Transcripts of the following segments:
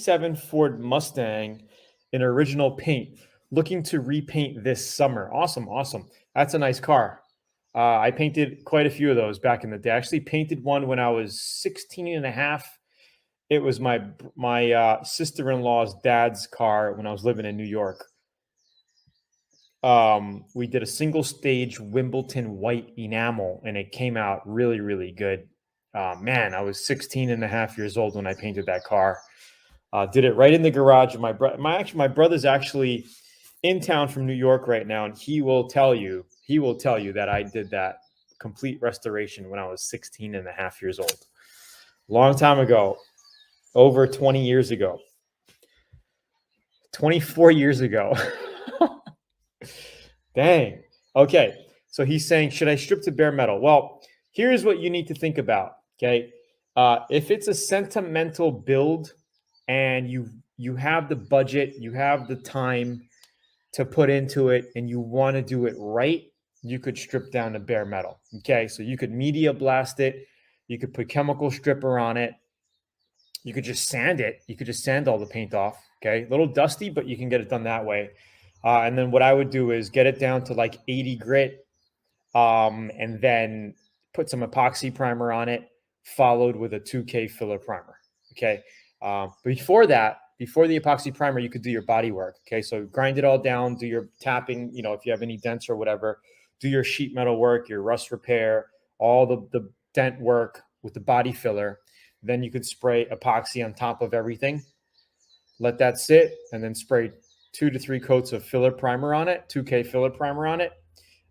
X27 Ford Mustang in original paint. Looking to repaint this summer. Awesome, awesome. That's a nice car. I painted quite a few of those back in the day. I actually painted one when I was 16 and a half. It was my sister-in-law's dad's car when I was living in New York. We did a single stage Wimbledon white enamel, and it came out really, really good. Man, I was 16 and a half years old when I painted that car. Did it right in the garage of my brother. My brother's actually in town from New York right now, and he will tell you that I did that complete restoration when I was 16 and a half years old. Long time ago, over 20 years ago, 24 years ago. Dang. Okay. So he's saying, should I strip to bare metal? Well, here's what you need to think about. Okay. If it's a sentimental build and you have the budget, you have the time to put into it, and you want to do it right, you could strip down to bare metal. Okay. So you could media blast it. You could put chemical stripper on it. You could just sand it. You could just sand all the paint off. Okay. A little dusty, but you can get it done that way. And then what I would do is get it down to like 80 grit, and then put some epoxy primer on it, followed with a 2K filler primer. Okay. Before the epoxy primer, you could do your body work. Okay. So grind it all down, do your tapping, if you have any dents or whatever, do your sheet metal work, your rust repair, all the dent work with the body filler. Then you could spray epoxy on top of everything, let that sit, and then spray 2 to 3 coats of filler primer on it, 2K filler primer on it,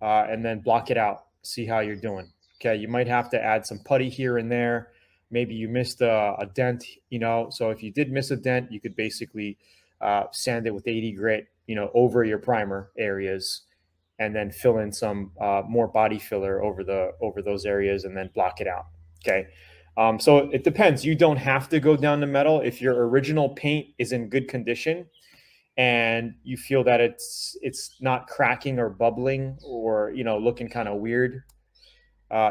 and then block it out. See how you're doing. Okay, you might have to add some putty here and there. Maybe you missed a dent, So if you did miss a dent, you could basically sand it with 80 grit, over your primer areas, and then fill in some more body filler over those areas, and then block it out. Okay. So it depends. You don't have to go down to metal. If your original paint is in good condition and you feel that it's not cracking or bubbling or, looking kind of weird,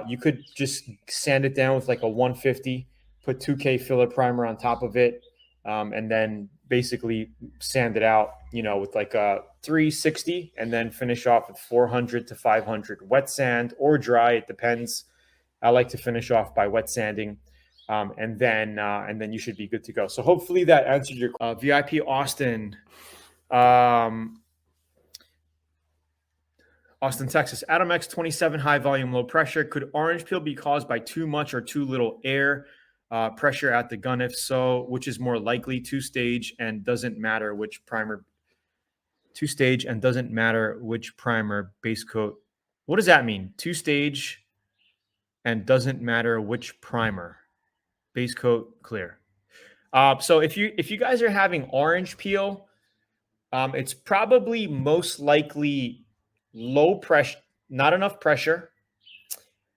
you could just sand it down with like a 150, put 2K filler primer on top of it, and then basically sand it out, with like a 360, and then finish off with 400 to 500 wet sand or dry. It depends. I like to finish off by wet sanding, and then you should be good to go. So hopefully that answered your VIP Austin. Austin, Texas. Adam X27 high volume, low pressure. Could orange peel be caused by too much or too little air pressure at the gun? If so, which is more likely? Two-stage and doesn't matter which primer. Two-stage and doesn't matter which primer, base coat. What does that mean? Two-stage and doesn't matter which primer, base coat, clear. So if you guys are having orange peel, it's probably most likely low pressure, not enough pressure,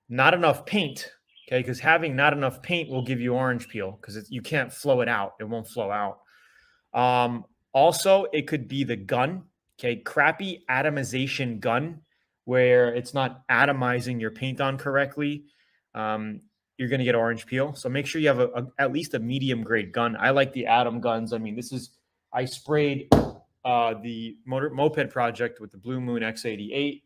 not enough paint. Okay, because having not enough paint will give you orange peel because you can't flow it out. It won't flow out. Also, it could be the gun. Okay, crappy atomization gun where it's not atomizing your paint on correctly. You're going to get orange peel. So make sure you have at least a medium grade gun. I like the Atom guns. I mean, I sprayed the Moped Project with the Blue Moon X88.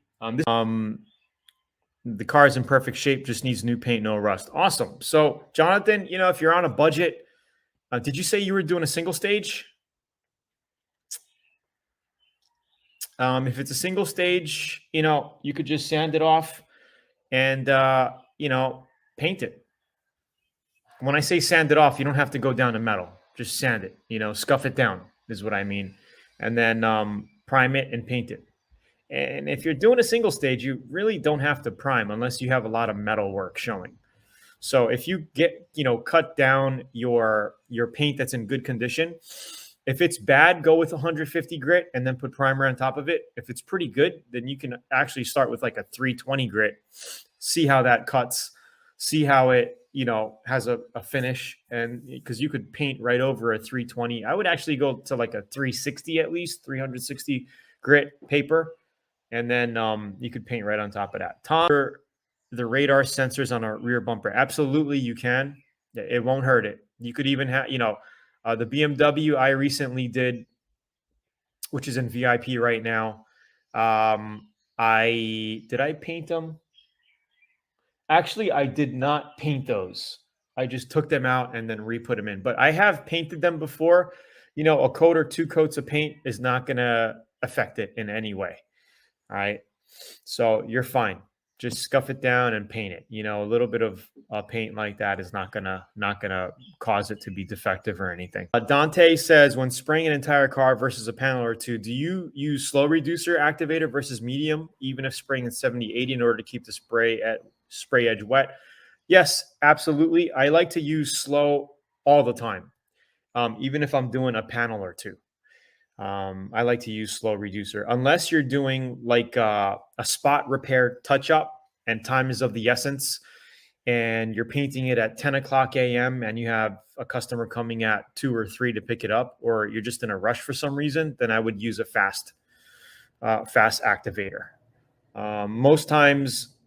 The car is in perfect shape, just needs new paint, no rust. Awesome. So Jonathan, if you're on a budget, did you say you were doing a single stage? If it's a single stage, you could just sand it off and, paint it. When I say sand it off, you don't have to go down to metal. Just sand it, scuff it down is what I mean. And then prime it and paint it. And if you're doing a single stage, you really don't have to prime unless you have a lot of metal work showing. So if you get, cut down your paint that's in good condition, if it's bad, go with 150 grit and then put primer on top of it. If it's pretty good, then you can actually start with like a 320 grit, see how that cuts, see how it, has a finish. And because you could paint right over a 320. I would actually go to like a 360 at least, 360 grit paper. And then you could paint right on top of that. Tom, the radar sensors on a rear bumper. Absolutely, you can. It won't hurt it. You could even have, The BMW I recently did, which is in VIP right now. Did I paint them? Actually, I did not paint those. I just took them out and then re-put them in. But I have painted them before. You know, a coat or 2 coats of paint is not going to affect it in any way. All right. So you're fine. Just scuff it down and paint it. You know, a little bit of paint like that is not gonna cause it to be defective or anything. Dante says, when spraying an entire car versus a panel or two, do you use slow reducer activator versus medium, even if spraying in 70-80 in order to keep the spray edge wet? Yes, absolutely. I like to use slow all the time, even if I'm doing a panel or two. I like to use slow reducer unless you're doing like a spot repair touch up and time is of the essence and you're painting it at 10 o'clock a.m. and you have a customer coming at 2 or 3 to pick it up, or you're just in a rush for some reason, then I would use a fast activator. Most times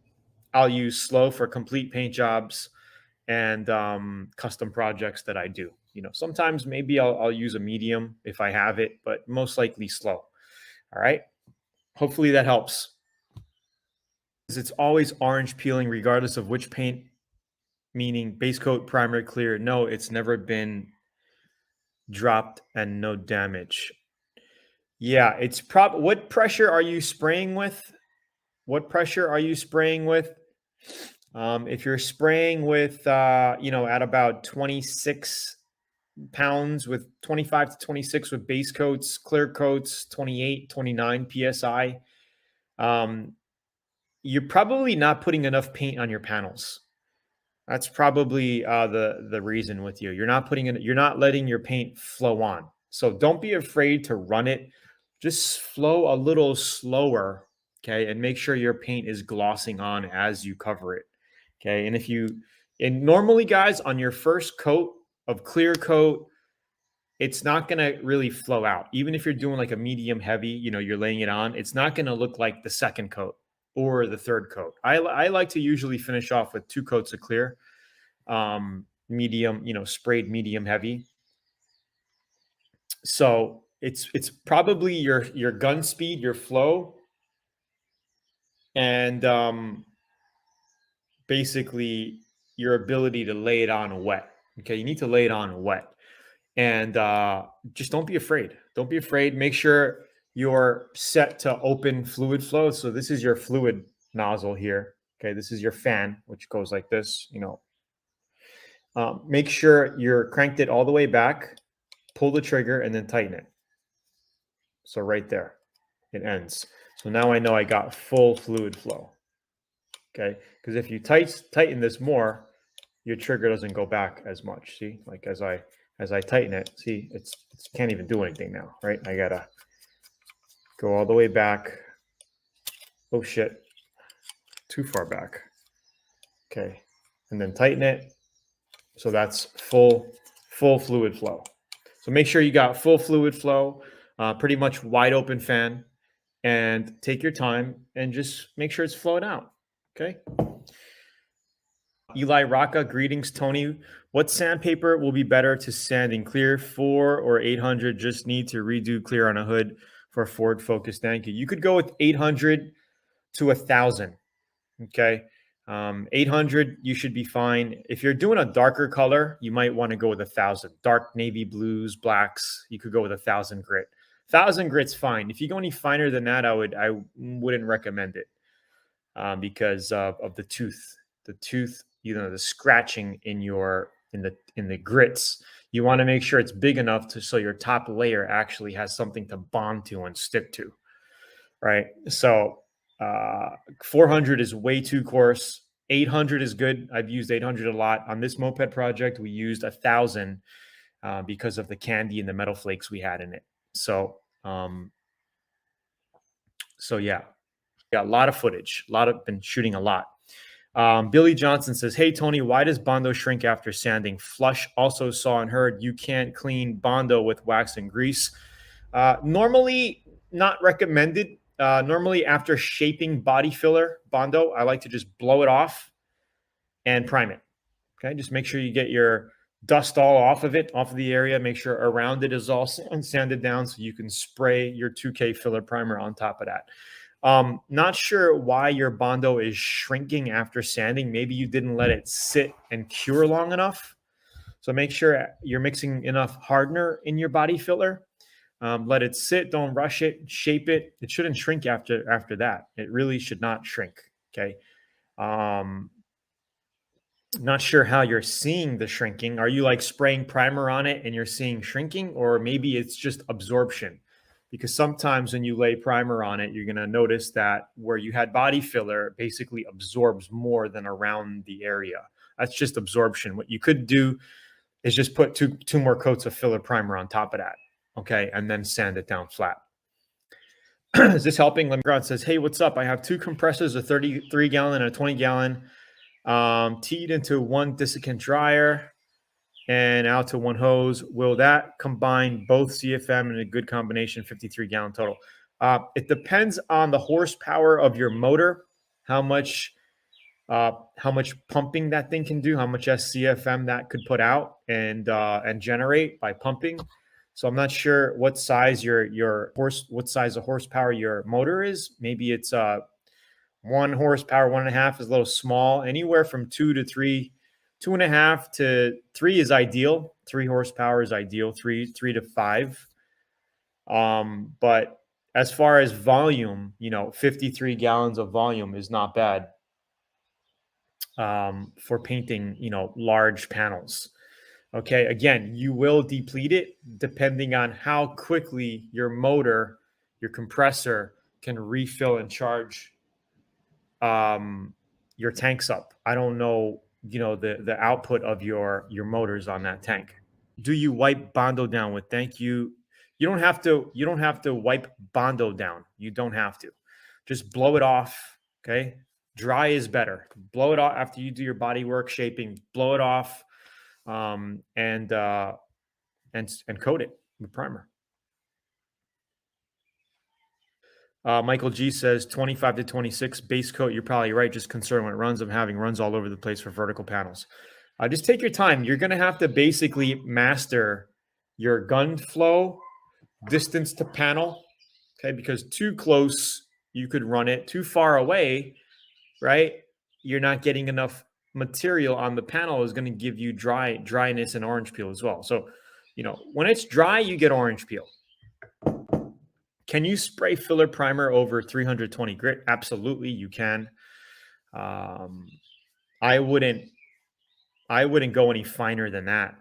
I'll use slow for complete paint jobs and custom projects that I do. You know, sometimes maybe I'll use a medium if I have it, but most likely slow. All right. Hopefully that helps. It's always orange peeling regardless of which paint, meaning base coat, primer, clear. No, it's never been dropped and no damage. Yeah, it's what pressure are you spraying with? What pressure are you spraying with? If you're spraying with, you know, at about 26 pounds with 25 to 26 with base coats, clear coats, 28, 29 PSI, you're probably not putting enough paint on your panels. That's probably the reason with you. You're not letting your paint flow on. So don't be afraid to run it. Just flow a little slower, okay? And make sure your paint is glossing on as you cover it, okay? And normally, guys, on your first coat of clear coat, it's not going to really flow out. Even if you're doing like a medium heavy, you know, you're laying it on, it's not going to look like the second coat or the third coat. I like to usually finish off with 2 coats of clear, medium, you know, sprayed medium heavy. So it's probably your gun speed, your flow, and basically your ability to lay it on wet. Okay, you need to lay it on wet. And just don't be afraid. Don't be afraid. Make sure you're set to open fluid flow. So this is your fluid nozzle here. Okay, this is your fan, which goes like this, you know. Make sure you're cranked it all the way back, pull the trigger, and then tighten it. So right there, it ends. So now I know I got full fluid flow. Okay, because if you tighten this more, your trigger doesn't go back as much. See, like as I tighten it, see, it can't even do anything now, right? I gotta go all the way back. Oh shit, too far back. Okay, and then tighten it. So that's full fluid flow. So make sure you got full fluid flow, pretty much wide open fan, and take your time and just make sure it's flowing out. Okay. Eli Rocca, greetings, Tony. What sandpaper will be better to sand in clear, 4 or 800? Just need to redo clear on a hood for Ford Focus. Thank you. You could go with 800 to 1,000. Okay. 800, you should be fine. If you're doing a darker color, you might want to go with 1,000. Dark navy blues, blacks, you could go with 1,000 grit. 1,000 grit's fine. If you go any finer than that, I wouldn't recommend it because of the tooth. The tooth, you know, the scratching in the grits. You want to make sure it's big enough so your top layer actually has something to bond to and stick to, right? So 400 is way too coarse. 800 is good. I've used 800 a lot. On this moped project, we used 1,000 because of the candy and the metal flakes we had in it. So yeah, got a lot of footage. Been shooting a lot. Billy Johnson says, hey, Tony, why does Bondo shrink after sanding? Flush also saw and heard you can't clean Bondo with wax and grease. Normally not recommended. Normally after shaping body filler Bondo, I like to just blow it off and prime it. Okay, just make sure you get your dust all off of it, off of the area. Make sure around it is all sanded down so you can spray your 2K filler primer on top of that. Not sure why your Bondo is shrinking after sanding. Maybe you didn't let it sit and cure long enough. So make sure you're mixing enough hardener in your body filler. Let it sit, don't rush it, shape it. It shouldn't shrink after that. It really should not shrink. Okay. Not sure how you're seeing the shrinking. Are you like spraying primer on it and you're seeing shrinking, or maybe it's just absorption? Because sometimes when you lay primer on it, you're going to notice that where you had body filler basically absorbs more than around the area. That's just absorption. What you could do is just put two more coats of filler primer on top of that. Okay. And then sand it down flat. Is this helping? Lemgrod says, hey, what's up? I have 2 compressors, a 33 gallon and a 20 gallon, teed into one desiccant dryer and out to one hose. Will that combine both CFM in a good combination, 53 gallon total? It depends on the horsepower of your motor, how much pumping that thing can do, how much SCFM that could put out and generate by pumping. So I'm not sure what size what size of horsepower your motor is. Maybe it's 1 horsepower, 1.5 is a little small. Anywhere from 2 to 3, 2.5 to 3 is ideal. 3 horsepower is ideal. 3 to 5. But as far as volume, 53 gallons of volume is not bad for painting, large panels. Okay, again, you will deplete it depending on how quickly your motor, your compressor can refill and charge your tanks up. I don't know, the output of your motors on that tank. Do you wipe Bondo down with thank you? You don't have to wipe Bondo down. You don't have to. Just blow it off, okay? Dry is better. Blow it off after you do your body work shaping. Blow it off. And coat it with primer. Michael G says 25 to 26 base coat. You're probably right. Just concerned when it runs. I'm having runs all over the place for vertical panels. Just take your time. You're going to have to basically master your gun flow, distance to panel. Okay. Because too close, you could run it. Too far away, right? You're not getting enough material on the panel is going to give you dryness and orange peel as well. So, when it's dry, you get orange peel. Can you spray filler primer over 320 grit? Absolutely, you can. I wouldn't go any finer than that.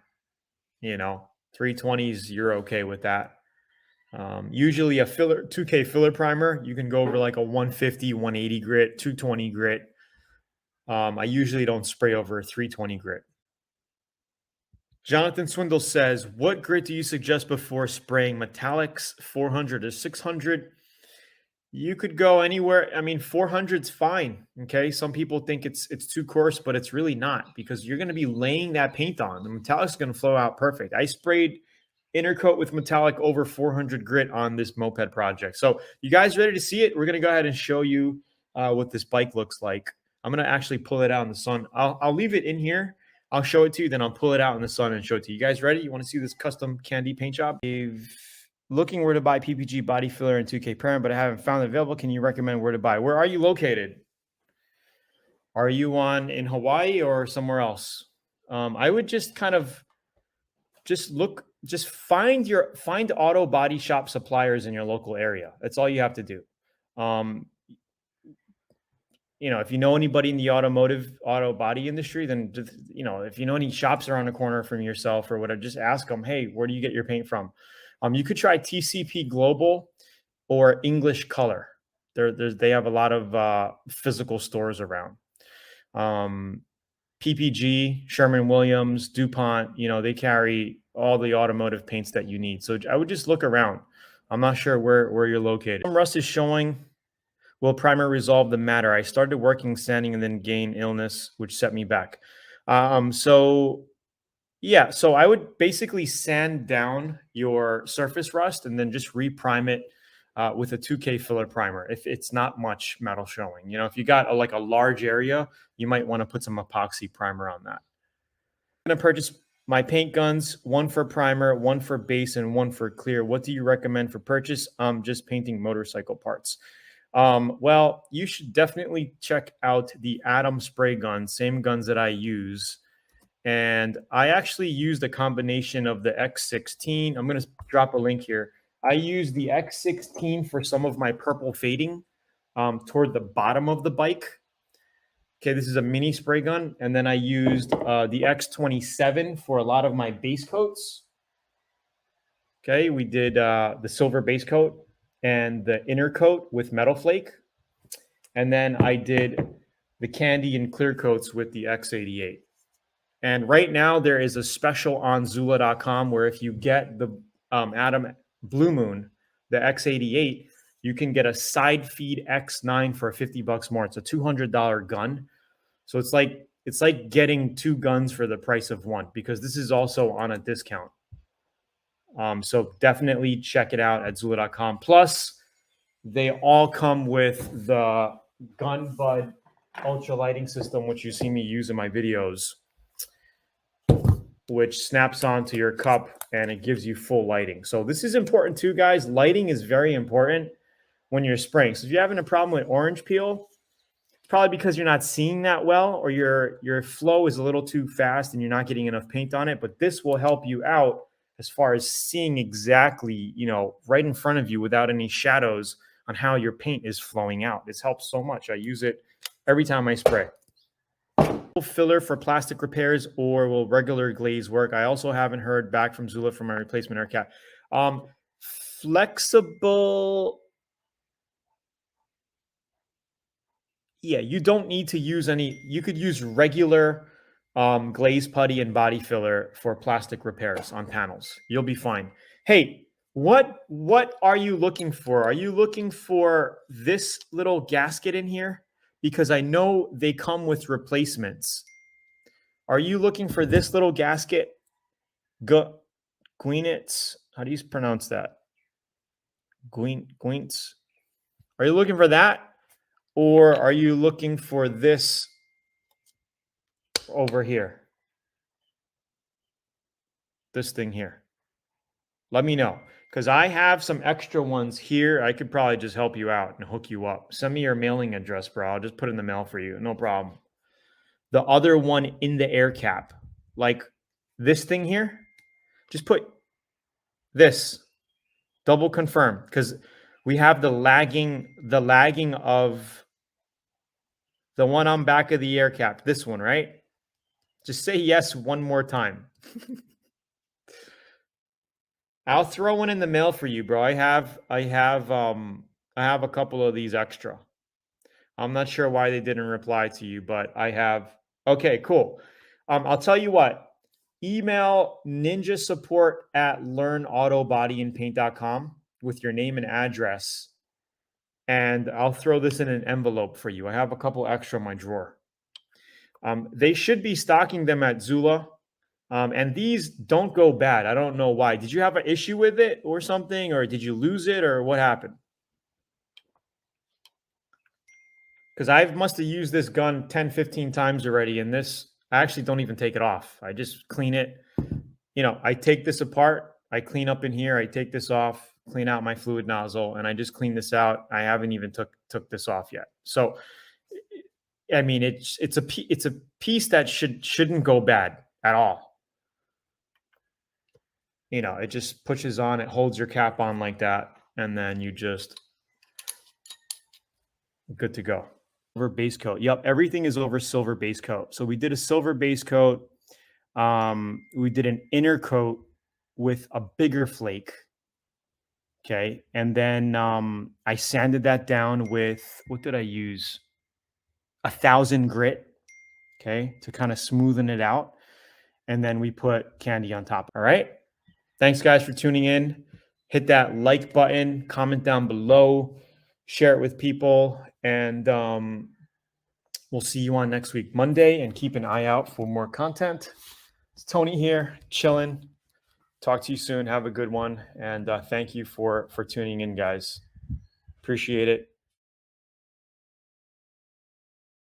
320s, you're okay with that. Usually a 2K filler primer, you can go over like a 150, 180 grit, 220 grit. I usually don't spray over a 320 grit. Jonathan Swindle says, what grit do you suggest before spraying metallics, 400 or 600? You could go anywhere. I mean, 400's fine. Okay. Some people think it's too coarse, but it's really not, because you're going to be laying that paint on. The metallic's going to flow out perfect. I sprayed intercoat with metallic over 400 grit on this Moped Project. So you guys ready to see it? We're going to go ahead and show you what this bike looks like. I'm going to actually pull it out in the sun. I'll leave it in here. I'll show it to you, then I'll pull it out in the sun and show it to you. You guys ready? You want to see this custom candy paint job? Looking where to buy PPG body filler and 2K primer, but I haven't found it available. Can you recommend where to buy? Where are you located? Are you in Hawaii or somewhere else? I would just kind of find auto body shop suppliers in your local area. That's all you have to do. If you know anybody in the auto body industry, then, if you know any shops around the corner from yourself or whatever, just ask them, hey, where do you get your paint from? You could try TCP Global or English Color. They have a lot of physical stores around. PPG, Sherman-Williams, DuPont, they carry all the automotive paints that you need. So I would just look around. I'm not sure where you're located. Rust is showing. Will primer resolve the matter? I started working sanding and then gained illness, which set me back. So I would basically sand down your surface rust and then just reprime it with a 2K filler primer. If it's not much metal showing, if you got a large area, you might want to put some epoxy primer on that. I'm going to purchase my paint guns, one for primer, one for base, and one for clear. What do you recommend for purchase? Just painting motorcycle parts. Well, you should definitely check out the Atom spray gun, same guns that I use. And I actually used a combination of the X16. I'm going to drop a link here. I used the X16 for some of my purple fading toward the bottom of the bike. Okay, this is a mini spray gun. And then I used the X27 for a lot of my base coats. Okay, we did the silver base coat and the inner coat with metal flake. And then I did the candy and clear coats with the X88. And right now there is a special on Zula.com where if you get the Atom Blue Moon, the X88, you can get a side feed X9 for $50 more. It's a $200 gun. So it's like getting two guns for the price of one, because this is also on a discount. So definitely check it out at Zula.com. Plus, they all come with the Gun Bud ultra lighting system, which you see me use in my videos, which snaps onto your cup and it gives you full lighting. So this is important too, guys. Lighting is very important when you're spraying. So if you're having a problem with orange peel, it's probably because you're not seeing that well, or your flow is a little too fast and you're not getting enough paint on it. But this will help you out as far as seeing exactly, right in front of you without any shadows on how your paint is flowing out. This helps so much. I use it every time I spray. Filler for plastic repairs, or will regular glaze work? I also haven't heard back from Zula for my replacement air cap. Flexible. Yeah, you don't need to use any. You could use regular glaze putty and body filler for plastic repairs on panels. You'll be fine. Hey, what are you looking for? Are you looking for this little gasket in here? Because I know they come with replacements. Are you looking for this little gasket? Gweenitz? How do you pronounce that? Gweenitz? Are you looking for that? Or are you looking for this over here? This thing here. Let me know. Because I have some extra ones here. I could probably just help you out and hook you up. Send me your mailing address, bro. I'll just put it in the mail for you. No problem. The other one in the air cap, like this thing here, just put this. Double confirm, because we have the lagging of the one on back of the air cap. This one, right? Just say yes one more time. I'll throw one in the mail for you, bro. I have a couple of these extra. I'm not sure why they didn't reply to you, but I have. Okay, cool. I'll tell you what. Email ninjasupport@LearnAutoBodyAndPaint.com with your name and address, and I'll throw this in an envelope for you. I have a couple extra in my drawer. They should be stocking them at Zula. And these don't go bad. I don't know why. Did you have an issue with it or something? Or did you lose it? Or what happened? Because I must have used this gun 10, 15 times already. And this, I actually don't even take it off. I just clean it. I take this apart. I clean up in here. I take this off, clean out my fluid nozzle. And I just clean this out. I haven't even took this off yet. So, I mean, it's a piece that shouldn't go bad at all. It just pushes on, it holds your cap on like that, and then you just good to go. Silver base coat. Yep, everything is over silver base coat. So we did a silver base coat. We did an inner coat with a bigger flake. Okay, and then I sanded that down with, what did I use? 1000 grit. Okay, to kind of smoothen it out, and then we put candy on top. All right. Thanks, guys, for tuning in. Hit that like button, comment down below, share it with people, and we'll see you on next week, Monday, and keep an eye out for more content. It's Tony here, chilling. Talk to you soon. Have a good one, and thank you for tuning in, guys. Appreciate it.